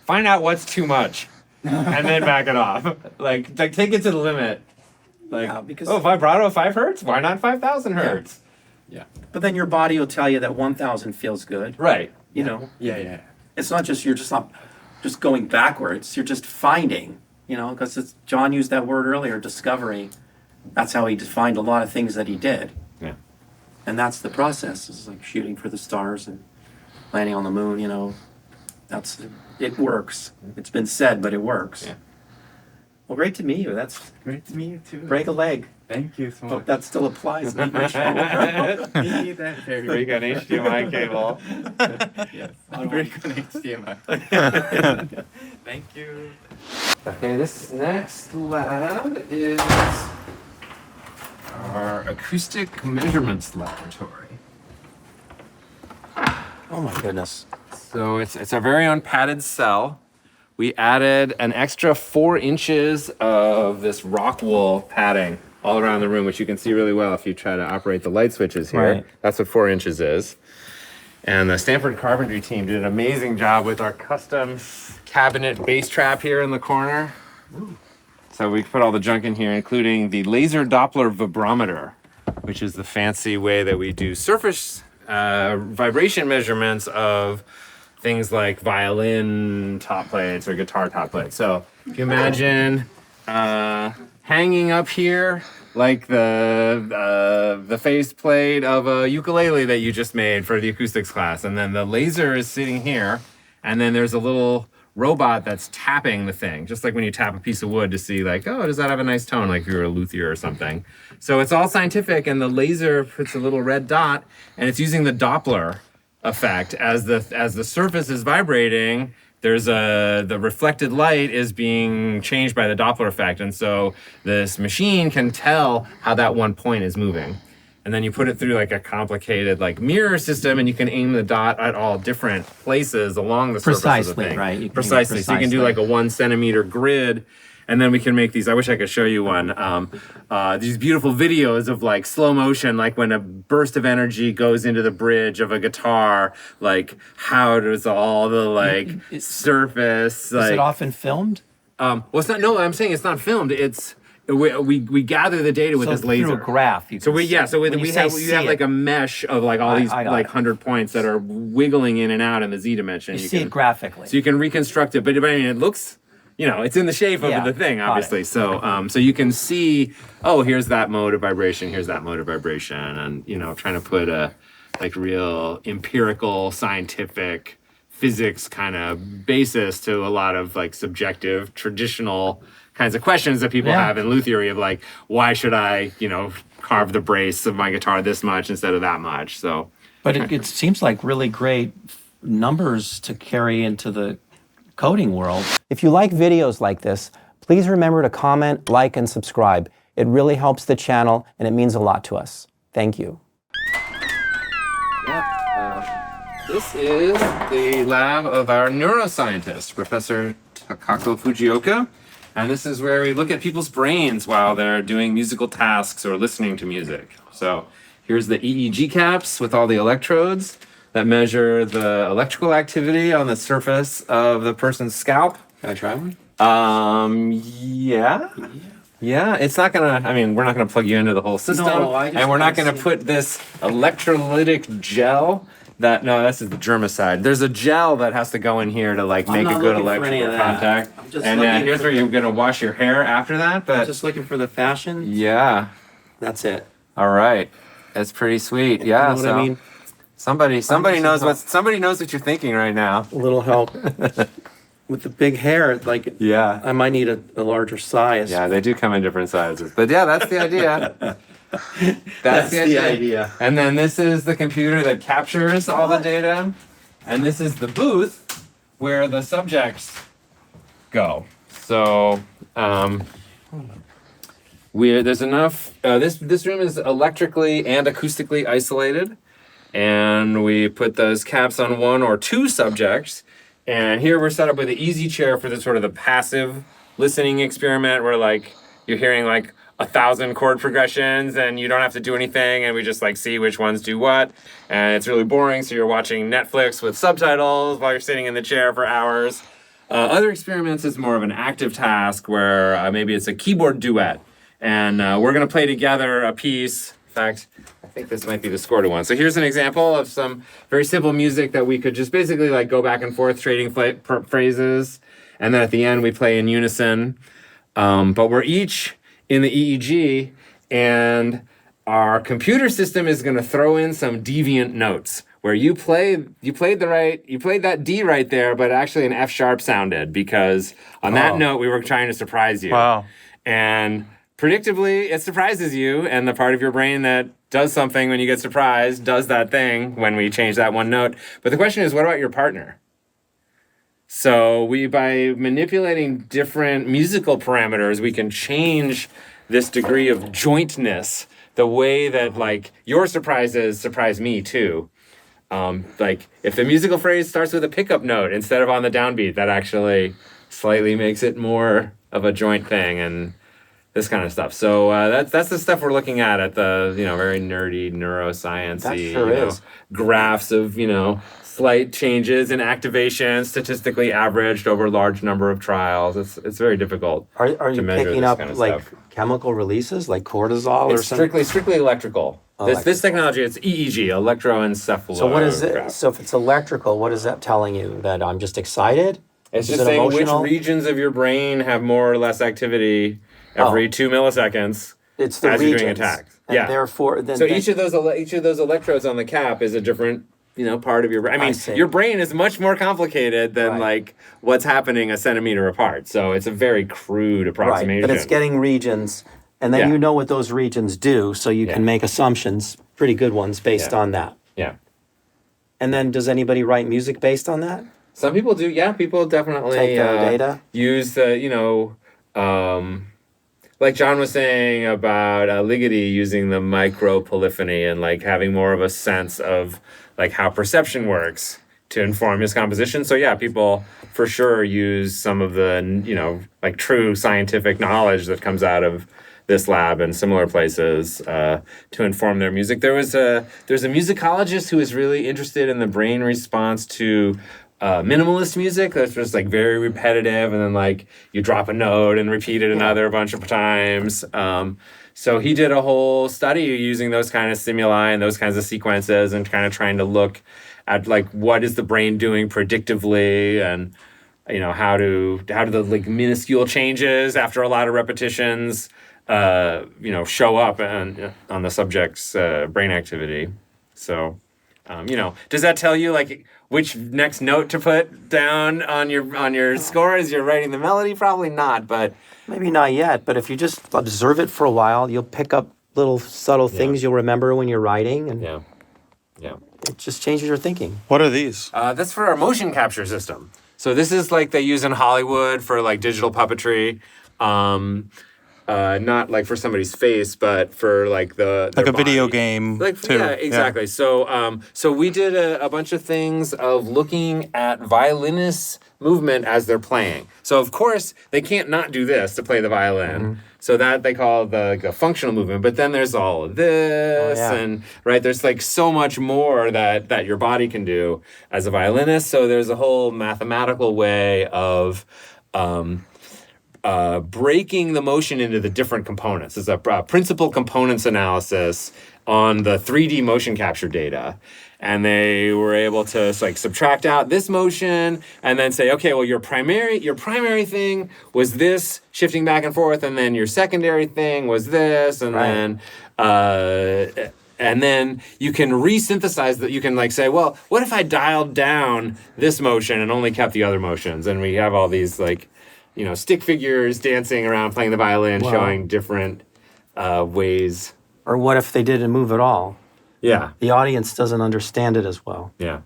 find out what's too much and then back it off. Like take it to the limit. Like Yeah, because- vibrato 5 hertz? Why not 5,000 hertz? Yeah. But then your body will tell you that 1,000 feels good. Right. You know, Yeah. it's not just, you're just not just going backwards. You're just finding, because John used that word earlier, discovery. That's how he defined a lot of things that he did. Yeah. And that's the process. It's like shooting for the stars and landing on the moon, it works. It's been said, but it works. Yeah. Well, great to meet you. That's Great to meet you too. break a leg. Thank you so Hope much. that still applies. We need that very Bring an HDMI cable. Yes. Very good HDMI. Thank you. Okay, this next lab is our acoustic measurements laboratory. Oh my goodness. So it's our very own padded cell. We added an extra 4 inches of this rock wool padding all around the room, which you can see really well if you try to operate the light switches here. Right. That's what 4 inches is. And the Stanford carpentry team did an amazing job with our custom cabinet bass trap here in the corner. So we put all the junk in here, including the laser Doppler vibrometer, which is the fancy way that we do surface vibration measurements of things like violin top plates or guitar top plates. So if you imagine hanging up here like the face plate of a ukulele that you just made for the acoustics class, and then the laser is sitting here, and then there's a little robot that's tapping the thing, just like when you tap a piece of wood to see like, oh, does that have a nice tone, like if you're a luthier or something. So it's all scientific, and the laser puts a little red dot, and it's using the Doppler effect as the surface is vibrating. There's the reflected light is being changed by the Doppler effect, and so this machine can tell how that one point is moving. And then you put it through like a complicated like mirror system, and you can aim the dot at all different places along the surface of the Precisely, thing. right. You can Precisely. So you can do like a 1 centimeter grid, and then we can make these. I wish I could show you one. These beautiful videos of like slow motion, like when a burst of energy goes into the bridge of a guitar, like how does all the like surface. Is Like, it often filmed? well, it's not. No, I'm saying it's not filmed. It's we gather the data with So this laser. through a graph. You So can we see- so when you we say have see you have like it, a mesh of like all these I got like it. 100 points that are wiggling in and out in the z dimension. You see it graphically. So you can reconstruct it, but I mean, it looks, it's in the shape of Yeah, the thing, got obviously. it. So you can see, oh, here's that mode of vibration, here's that mode of vibration, and trying to put a like real empirical, scientific physics kind of basis to a lot of like subjective, traditional kinds of questions that people Yeah. have in Lou theory of like, why should I, carve the brace of my guitar this much instead of that much? So. But it seems like really great numbers to carry into the coding world. If you like videos like this, please remember to comment, like, and subscribe. It really helps the channel and it means a lot to us. Thank you. This is the lab of our neuroscientist, Professor Takako Fujioka. And this is where we look at people's brains while they're doing musical tasks or listening to music. So here's the EEG caps with all the electrodes that measure the electrical activity on the surface of the person's scalp. Can I try one? Yeah. Yeah, it's not gonna, we're not gonna plug you into the whole system. No, I just and we're not wanna gonna see. put this electrolytic gel this is the germicide. There's a gel that has to go in here to like make a not good looking for any electrical of that. contact. I'm just And looking here's for- where you're gonna wash your hair after that, but Just looking for the fashion. yeah. That's it. All right. That's pretty sweet. Yeah. You know what I mean? Somebody knows what you're thinking right now. A little help. With the big hair, like Yeah. I might need a larger size. Yeah, they do come in different sizes. But yeah, that's the idea. That's the idea. And then this is the computer that captures all the data. And this is the booth where the subjects go. So there's enough. This room is electrically and acoustically isolated. And we put those caps on one or two subjects. And here we're set up with an easy chair for the sort of the passive listening experiment where like you're hearing like 1,000 chord progressions and you don't have to do anything and we just like see which ones do what. And it's really boring, so you're watching Netflix with subtitles while you're sitting in the chair for hours. Other experiments is more of an active task where maybe it's a keyboard duet and we're gonna play together a piece. In fact, I think this might be the score to one. So here's an example of some very simple music that we could just basically like go back and forth trading phrases. And then at the end we play in unison. But we're each in the EEG and our computer system is going to throw in some deviant notes where you played that D right there, but actually an F sharp sounded because on that note we were trying to surprise you. Wow. And predictably it surprises you, and the part of your brain that does something when you get surprised does that thing when we change that one note. But the question is, what about your partner? So by manipulating different musical parameters, we can change this degree of jointness, the way that like your surprises surprise me too. Like if the musical phrase starts with a pickup note instead of on the downbeat, that actually slightly makes it more of a joint thing and this kind of stuff. So that's the stuff we're looking at the very nerdy neuroscience-y, That sure is. graphs of slight changes in activation, statistically averaged over a large number of trials. It's very difficult. Are to you measure picking this up kind of like stuff. chemical releases like cortisol or It's something? strictly electrical. This technology, it's EEG, electroencephalograph. So what is it? So if it's electrical, what is that telling you? That I'm just excited? It's Is just it saying emotional? which regions of your brain have more or less activity every 2 milliseconds It's the as regions. you're doing a task. And Yeah. therefore, then So each of those electrodes on the cap is a different part of your brain. I mean, see. your brain is much more complicated than Right. like what's happening a centimeter apart. So it's a very crude approximation. right, but it's getting regions, and then Yeah. you know what those regions do, so you can Yeah. make assumptions, pretty good ones, based Yeah. on that. Yeah. And then does anybody write music based on that? Some people do. Yeah, people definitely Take their data? use the like John was saying about Ligeti using the micro polyphony and like having more of a sense of like how perception works to inform his composition. So yeah, people for sure use some of the like true scientific knowledge that comes out of this lab and similar places to inform there's a musicologist who is really interested in the brain response to minimalist music that's just like very repetitive, and then like you drop a note and repeat it another bunch of times. So he did a whole study using those kind of stimuli and those kinds of sequences, and kind of trying to look at like what is the brain doing predictively, and how do the like minuscule changes after a lot of repetitions show up on the subject's brain activity. So does that tell you like which next note to put down on your score as you're writing the melody? Probably not, but Maybe not yet, but if you just observe it for a while, you'll pick up little subtle things you'll remember when you're writing, and yeah. it just changes your thinking. What are these? That's for our motion capture system. So this is like they use in Hollywood for like digital puppetry. Not like for somebody's face, but for like their Like a video body. game, Like too. yeah, exactly. So we did a bunch of things of looking at violinists' movement as they're playing. So of course they can't not do this to play the violin. So that they call the functional movement. But then there's all of this, and right, there's like so much more that your body can do as a violinist. So there's a whole mathematical way of breaking the motion into the different components. It's a principal components analysis on the 3D motion capture data. And they were able to like subtract out this motion and then say, okay, well, your primary thing was this shifting back and forth, and then your secondary thing was this, and then you can resynthesize that. You can like say, well, what if I dialed down this motion and only kept the other motions? And we have all these like, stick figures dancing around playing the violin, showing different ways. Or what if they didn't move at all? Yeah. The audience doesn't understand it as well. Yeah.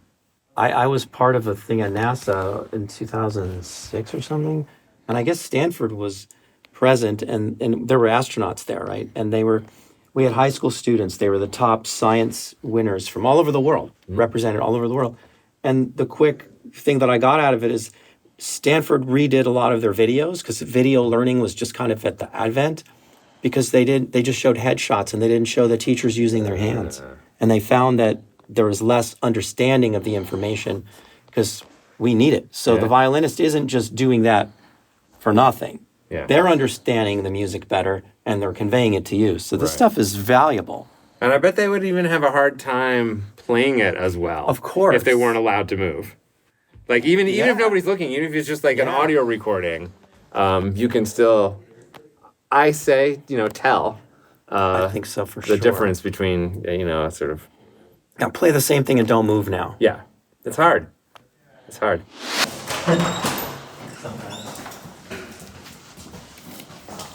I was part of a thing at NASA in 2006 or something, and I guess Stanford was present, and there were astronauts there, right? And we had high school students. They were the top science winners from all over the world, represented all over the world. And the quick thing that I got out of it is Stanford redid a lot of their videos, because video learning was just kind of at the advent, because they just showed headshots and they didn't show the teachers using their hands. And they found that there was less understanding of the information because we need it. So the violinist isn't just doing that for nothing. Yeah. They're understanding the music better and they're conveying it to you. So this stuff is valuable. And I bet they would even have a hard time playing it as well. Of course. If they weren't allowed to move. Like even if nobody's looking, even if it's just like an audio recording, you can still, I say, tell. I think so for sure. The difference between, sort of. Now play the same thing and don't move now. Yeah, it's hard. It's hard.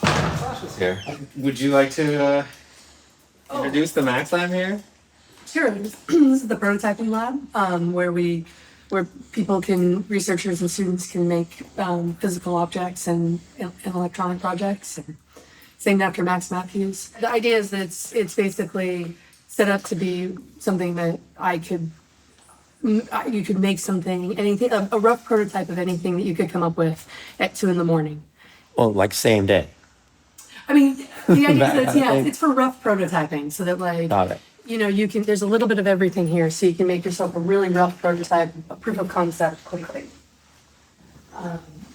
Sasha's here. Would you like to introduce the Max Lab here? Sure. This is the prototyping lab, where researchers and students can make physical objects and electronic projects. And it's named after Max Matthews. The idea is that it's basically set up to be something that you could make anything, a rough prototype of anything that you could come up with at 2 a.m. Well, like same day. I mean, the idea is that, it's for rough prototyping, so that like, Got it. there's a little bit of everything here, so you can make yourself a really rough prototype, a proof of concept quickly.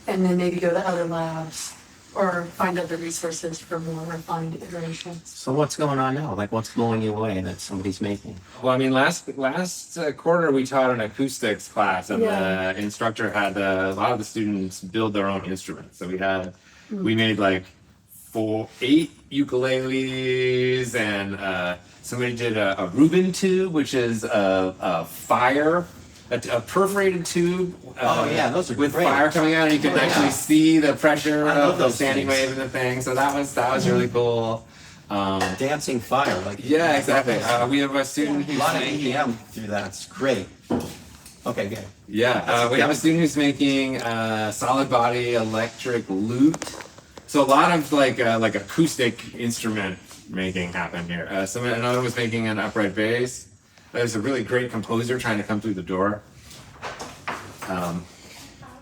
And then maybe go to other labs or find other resources for more refined iterations. So what's going on now? Like what's blowing you away that somebody's making? Well, I mean, last quarter we taught an acoustics class, and the instructor had a lot of the students build their own instruments. So we made like 8 ukuleles, and somebody did a Rubin tube, which is a perforated tube. Those are with great. fire coming out, and you can actually see the pressure love of the those standing things. wave and the thing. So that was really cool. Dancing fire, like Yeah, exactly. We have a student a who's lot of making. ADM through that. It's great. Okay, good. Yeah, we have a student who's making solid body electric lute. So a lot of like acoustic instrument making happened here. Another was making an upright bass. There's a really great composer trying to come through the door.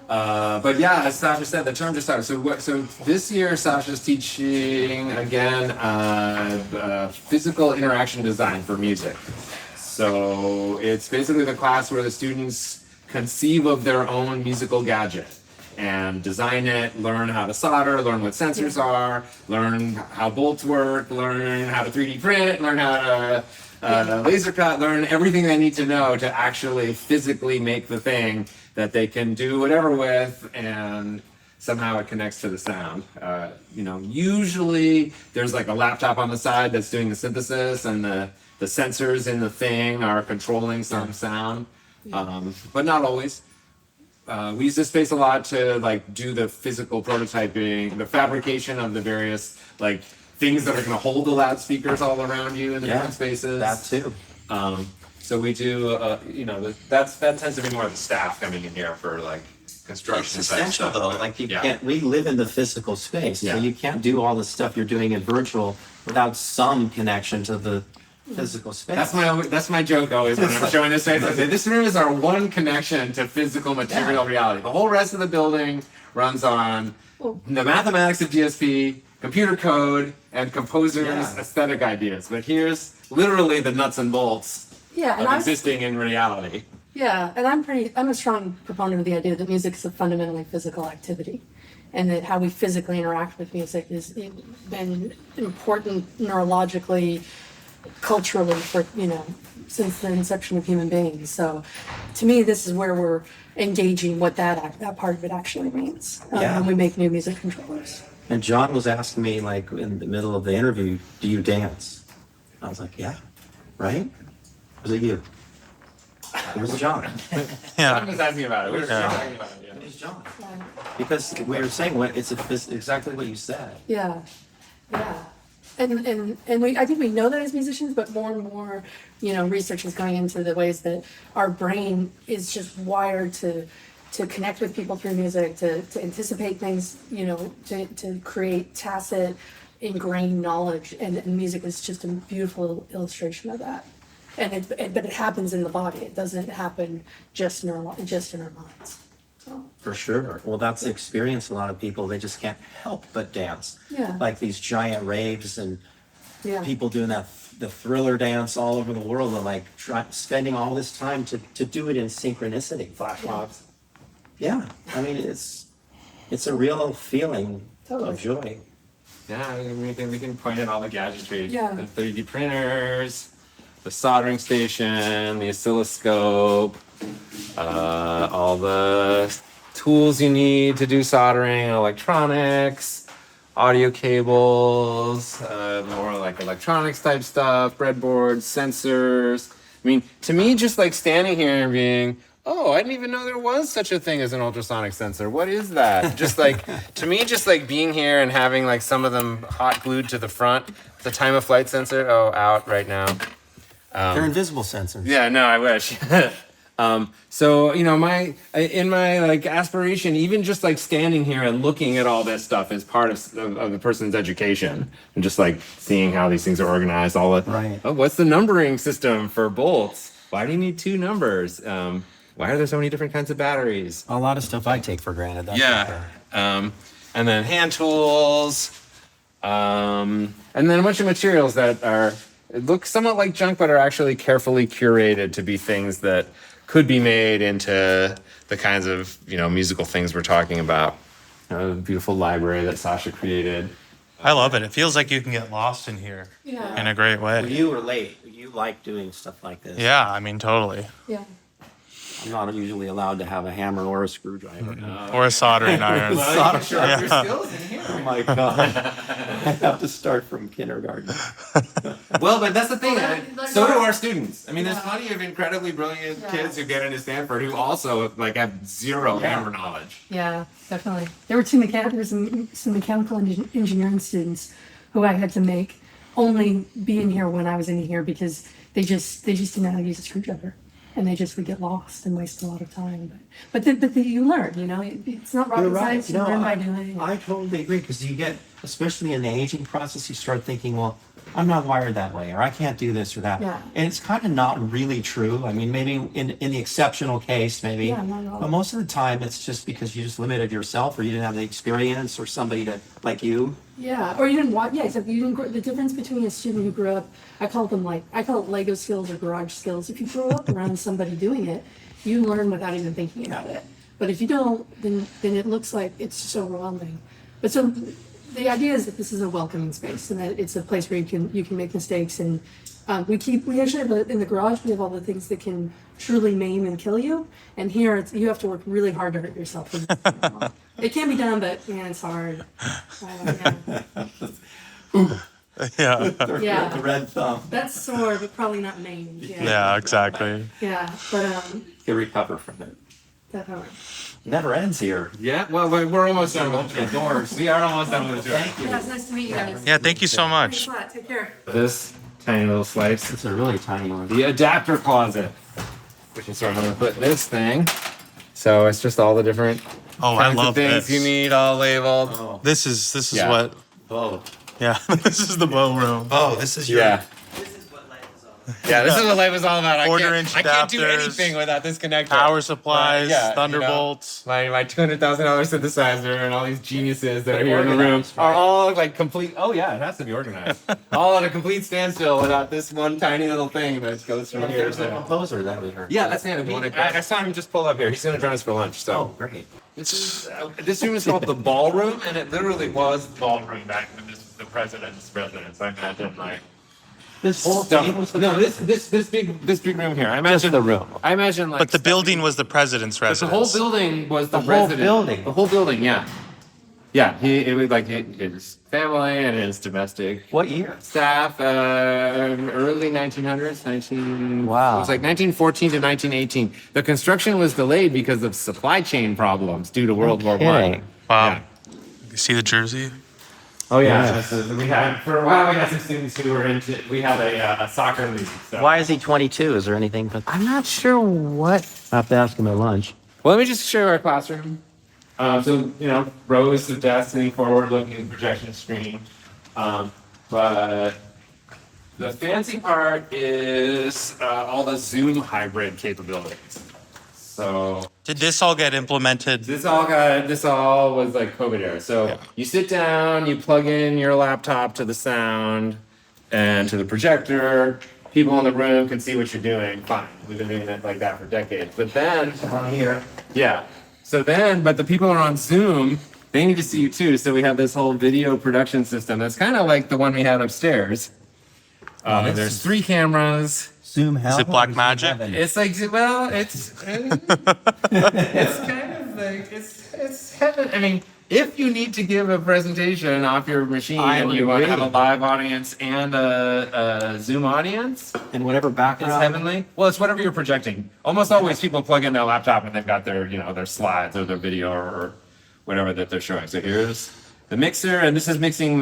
But yeah, as Sasha said, the term just started. So this year, Sasha's teaching again physical interaction design for music. So it's basically the class where the students conceive of their own musical gadget and design it, learn how to solder, learn what sensors are, learn how bolts work, learn how to 3D print, learn how to laser cut, learn everything they need to know to actually physically make the thing that they can do whatever with, and somehow it connects to the sound. Usually there's like a laptop on the side that's doing the synthesis, and the sensors in the thing are controlling some sound, but not always. We use this space a lot to like do the physical prototyping, the fabrication of the various like things that are going to hold the loudspeakers all around you in the different spaces. That too. So we do, that tends to be more of the staff coming in here for like construction. It's type essential stuff, though. but, Like yeah. we live in the physical space, Yeah. so you can't do all the stuff you're doing in virtual without some connection to the physical space. That's my joke always when I'm showing this space. I say this room is our one connection to physical material reality. The whole rest of the building runs on the mathematics of GSP, computer code, and composers' aesthetic ideas. But here's literally the nuts and bolts Yeah, and of existing in reality. and I'm a strong proponent of the idea that music is a fundamentally physical activity, and that how we physically interact with music has been important neurologically, culturally for, since the inception of human beings. So to me, this is where we're engaging what that part of it actually means when we make new music controllers. And John was asking me, like, in the middle of the interview, do you dance? I was like, yeah, right? Was it you? It was John. I was asking about it. We were talking about it. It was John. Because we were saying, it's exactly what you said. Yeah. And I think we know that as musicians, but more and more, research is going into the ways that our brain is just wired to connect with people through music, to anticipate things, to create tacit, ingrained knowledge, and music is just a beautiful illustration of that. But it happens in the body. It doesn't happen just in our minds. So. For sure. Well, that's the experience. A lot of people, they just can't help but dance. Yeah. Like these giant raves and Yeah. people doing the thriller dance all over the world, and like spending all this time to do it in synchronicity. Flash mobs. Yeah. I mean, it's a real feeling Totally. of joy. Yeah, we can point at all the gadgetry. Yeah. The 3D printers, the soldering station, the oscilloscope, all the tools you need to do soldering, electronics, audio cables, more like electronics type stuff, breadboards, sensors. I mean, to me, just like standing here and being, oh, I didn't even know there was such a thing as an ultrasonic sensor. What is that? Just like, to me, just like being here and having like some of them hot glued to the front, the time of flight sensor, out right now. They're invisible sensors. Yeah, no, I wish. So, in my like aspiration, even just like standing here and looking at all this stuff is part of the person's education, and just like seeing how these things are organized, all the, Right. oh, what's the numbering system for bolts? Why do you need 2 numbers? Why are there so many different kinds of batteries? A lot of stuff I take for granted. That's for Yeah. sure. And then hand tools, and then a bunch of materials that look somewhat like junk, but are actually carefully curated to be things that could be made into the kinds of, musical things we're talking about. A beautiful library that Sasha created. I love it. It feels like you can get lost in here Yeah. in a great way. You relate. You like doing stuff like this. Yeah, I mean, totally. Yeah. I'm not usually allowed to have a hammer or a screwdriver. Or a soldering iron. Well, you can show off your skills in here. Oh my God. I have to start from kindergarten. Well, but that's the thing. Like- So do our students. I mean, there's Yeah. plenty of incredibly brilliant Yeah. kids who get into Stanford who also like have zero hammer knowledge. Yeah, definitely. There were some mechanical engineering students who I had to make only be in here when I was in here because they just didn't know how to use a screwdriver, and they just would get lost and waste a lot of time. But you learn, it's not rocket You're right. science. You learn by doing. I totally agree, because you get, especially in the aging process, you start thinking, well, I'm not wired that way, or I can't do this or that. Yeah. And it's kind of not really true. I mean, maybe in the exceptional case, maybe. Yeah, not at all. But most of the time, it's just because you just limited yourself, or you didn't have the experience, or somebody like you. Yeah, or you didn't watch. Yeah, except you didn't. The difference between a student who grew up, I call it Lego skills or garage skills. If you grow up around somebody doing it, you learn without even thinking about it. But if you don't, then it looks like it's just overwhelming. But so the idea is that this is a welcoming space and that it's a place where you can make mistakes. And we actually have in the garage, we have all the things that can truly maim and kill you. And here you have to work really hard to hurt yourself. It can be done, but man, it's hard. Yeah. Yeah. The red thumb. That's sore, but probably not maimed. Yeah. Yeah, exactly. Yeah, but You recover from it. definitely. Never ends here. Yeah, well, we're almost done with the doors. We are almost done with the doors. Yeah, it's nice to meet you guys. Yeah, thank you so Thanks much. a lot. Take care. This tiny little slice. It's a really tiny one. The adapter closet, which is where I'm gonna put this thing. So it's just all the different Oh, I kinds of love things this. you need all labeled. This is Yeah. what. Oh. Yeah, this is the bow room. Oh, this is your. Yeah. Yeah, this is what life is all about. Quarter-inch I can't do adapters, anything without this connector. Power supplies, Yeah, you know. Thunderbolts. My $200,000 synthesizer and all these geniuses that are here in the room are all like complete. Oh yeah, it has to be organized. All at a complete standstill without this one tiny little thing that goes from here to Here's the there. composer that we heard. Yeah, that's him. I saw him just pull up here. He's gonna join us for lunch. So Oh, great. this room is called the ballroom, and it literally was the ballroom back when this was the president's residence. I imagine like. This whole Stuff. thing was No, this big room here. I imagine the room. I imagine like. But the building was the president's The residence. whole building was the, whole resident. building. The whole building, yeah. Yeah, it was like his family and his domestic What year? staff. Early 1900s, Wow. It was like 1914 to 1918. The construction was delayed because of supply chain problems due to World War kidding. One. Wow. Yeah. You see the jersey? Oh yeah. We had for a while. We had some students who were into. We had a soccer league. So. Why is he 22? Is there anything? But I'm not sure what. I have to ask him at lunch. Well, let me just show you our classroom. So, rows of desks, sitting forward-looking projection screen. But the fancy part is all the Zoom hybrid capabilities. So Did this all get implemented? this all was like COVID era. So you sit down, you plug in your laptop to the sound and to the projector. People in the room can see what you're doing. Fine, we've been doing it like that for decades. But then Here. yeah. So then, but the people who are on Zoom, they need to see you too. So we have this whole video production system that's kind of like the one we had upstairs. There's 3 cameras. Zoom hell. Is it Black Magic? It's like, well, it's kind of like, it's heaven. I mean, if you need to give a presentation off your machine and you want to have a live audience and a Zoom audience, And whatever it's background. heavenly. Well, it's whatever you're projecting. Almost always people plug in their laptop and they've got their, their slides or their video or whatever that they're showing. So here's the mixer, and this is mixing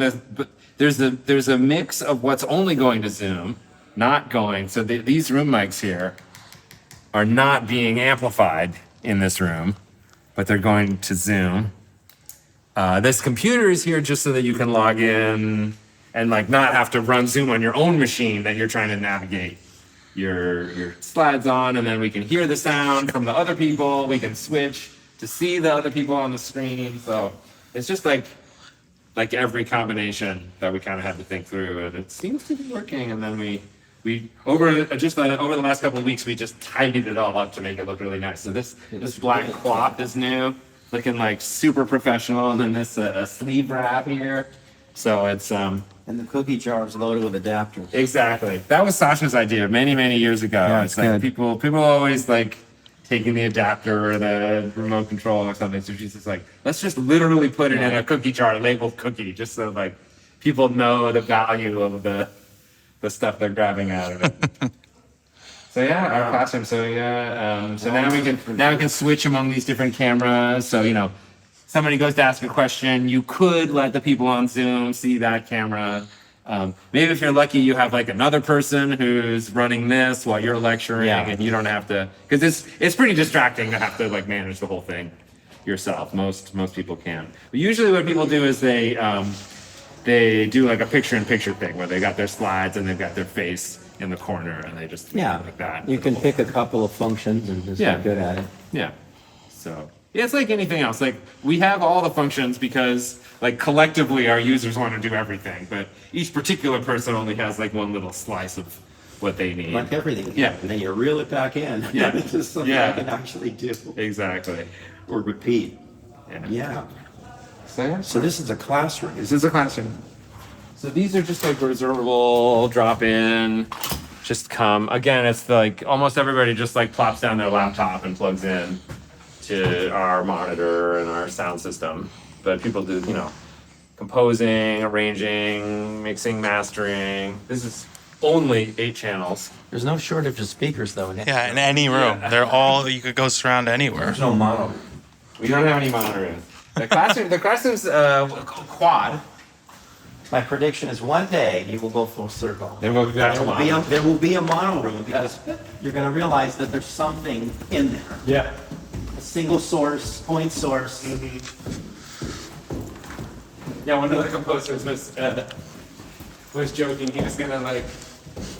there's a mix of what's only going to Zoom, not going. So these room mics here are not being amplified in this room, but they're going to Zoom. This computer is here just so that you can log in and like not have to run Zoom on your own machine that you're trying to navigate your slides on, and then we can hear the sound from the other people. We can switch to see the other people on the screen. So it's just like every combination that we kind of had to think through, and it seems to be working. And then we over the last couple of weeks we just tidied it all up to make it look really nice. So this black cloth is new, looking like super professional, and then this sleeve wrap here. So it's And the cookie jar is loaded with adapters. exactly, that was Sasha's idea many years ago. Yeah, it's it's like good. people always like taking the adapter or the remote control or something. So she's just like, let's just literally put it in a cookie jar labeled cookie, just so like people know the value of the stuff they're grabbing out of it. So yeah, our classroom. So yeah, so now we can switch among these different cameras. So somebody goes to ask a question, you could let the people on Zoom see that camera. Maybe if you're lucky, you have like another person who's running this while you're lecturing, and you don't have to, because it's pretty distracting to have to like manage the whole thing yourself. Most people can. But usually, what people do is they do like a picture-in-picture thing where they got their slides and they've got their face in the corner, and they just leave it like that. You can pick a couple of functions and just Yeah. get good at it. Yeah. So yeah, it's like anything else. Like we have all the functions because like collectively our users want to do everything, but each particular person only has like one little slice of what they need. Like everything. Yeah. And then you reel it back in. Yeah. This is something Yeah. I can actually do. Exactly. Or repeat. Yeah. Yeah. So, So this is a classroom. this is a classroom. So these are just like reservable, drop in, just come. Again, it's like almost everybody just like plops down their laptop and plugs in to our monitor and our sound system. But people do, you know, composing, arranging, mixing, mastering. This is only 8 channels. There's no shortage of speakers though. Yeah, in any room. They're all, you could go surround anywhere. There's no mono. We don't have any monitoring. The classroom's quad. My prediction is one day you will go full circle. Then we'll be back to mono. There will be a mono room because you're going to realize that there's something in there. Yeah. A single source, point source. Yeah, one of the composers was joking. He was gonna like,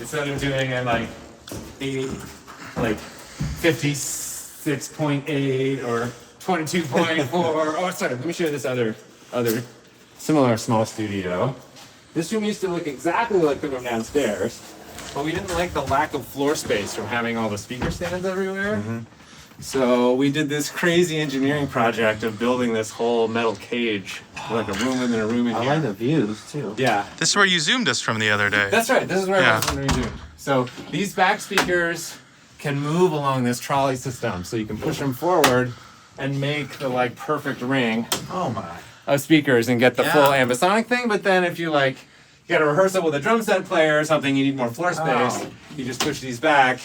instead of doing it like 56.8 or 22.4. Oh, sorry. Let me show you this other similar small studio. This room used to look exactly like the room downstairs, but we didn't like the lack of floor space from having all the speaker stands everywhere. So we did this crazy engineering project of building this whole metal cage, like a room within a room in I here. like the views too. Yeah, This is where you zoomed us from the other day. that's right. This is where I Yeah. was wondering to. So these back speakers can move along this trolley system, so you can push them forward and make the like perfect ring Oh my. of speakers and get the Yeah. full ambisonic thing. But then if you like, you got a rehearsal with a drum set player or something, you need more floor space. Oh. You just push these back,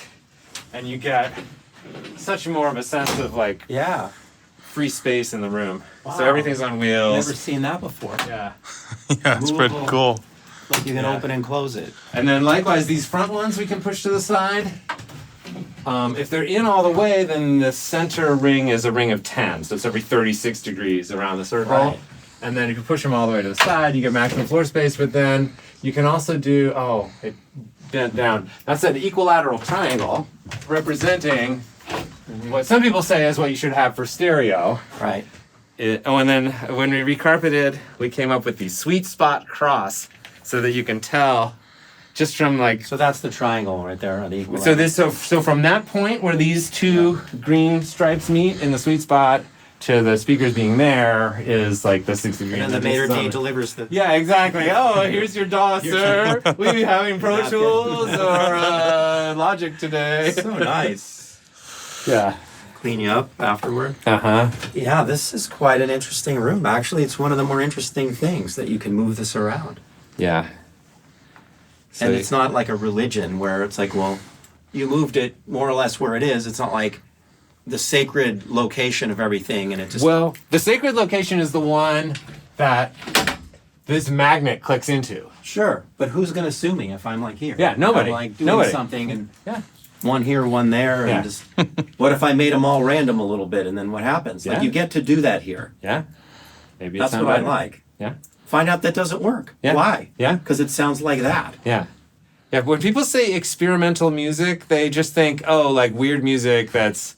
and you get such more of a sense of like Yeah. free space in the room. Wow. So everything's on wheels. Never seen that before. Yeah. Yeah, it's pretty Movable. cool. Like you can Yeah. open and close it. And then likewise, these front ones we can push to the side. If they're in all the way, then the center ring is a ring of 10. So it's every 36 degrees around the circle. Right. And then if you push them all the way to the side, you get maximum floor space. But then you can also do, it bent down. That's an equilateral triangle representing what some people say is what you should have for stereo. Right. And then when we recarpeted, we came up with the sweet spot cross so that you can tell just from like. So that's the triangle right there. On the equal So from that point where these two green stripes meet in the sweet spot to the speakers being there is like the 6 degrees. And then the maitre d' delivers the. Yeah, exactly. Oh, here's your DAW, sir. We be having Pro Napkin. Tools or Logic today. So nice. Yeah. Clean you up afterward. Uh-huh. Yeah, this is quite an interesting room. Actually, it's one of the more interesting things that you can move this around. Yeah. And it's not like a religion where it's like, well, you moved it more or less where it is. It's not like the sacred location of everything, and it just. Well, the sacred location is the one that this magnet clicks into. Sure, but who's going to sue me if I'm like here? Yeah, nobody. I'm like doing Nobody. something and Yeah. one here, one there, Yeah. and just. What if I made them all random a little bit, and then what happens? Like Yeah. you get to do that here. Yeah. Maybe That's it's what not I better. like. Yeah. Find out that doesn't work. Yeah. Why? Yeah. Because it sounds like that. Yeah. Yeah. When people say experimental music, they just think, oh, like weird music that's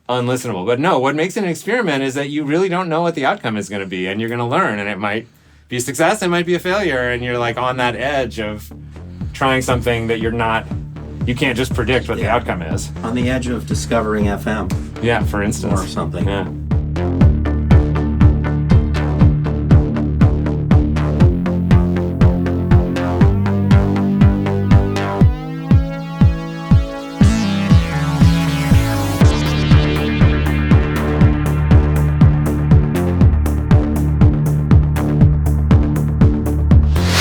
unlistenable. But no, what makes it an experiment is that you really don't know what the outcome is going to be, and you're going to learn, and it might be a success, it might be a failure, and you're like on that edge of trying something that you can't just predict what the outcome is. On the edge of discovering FM Yeah, for instance. or something. Yeah.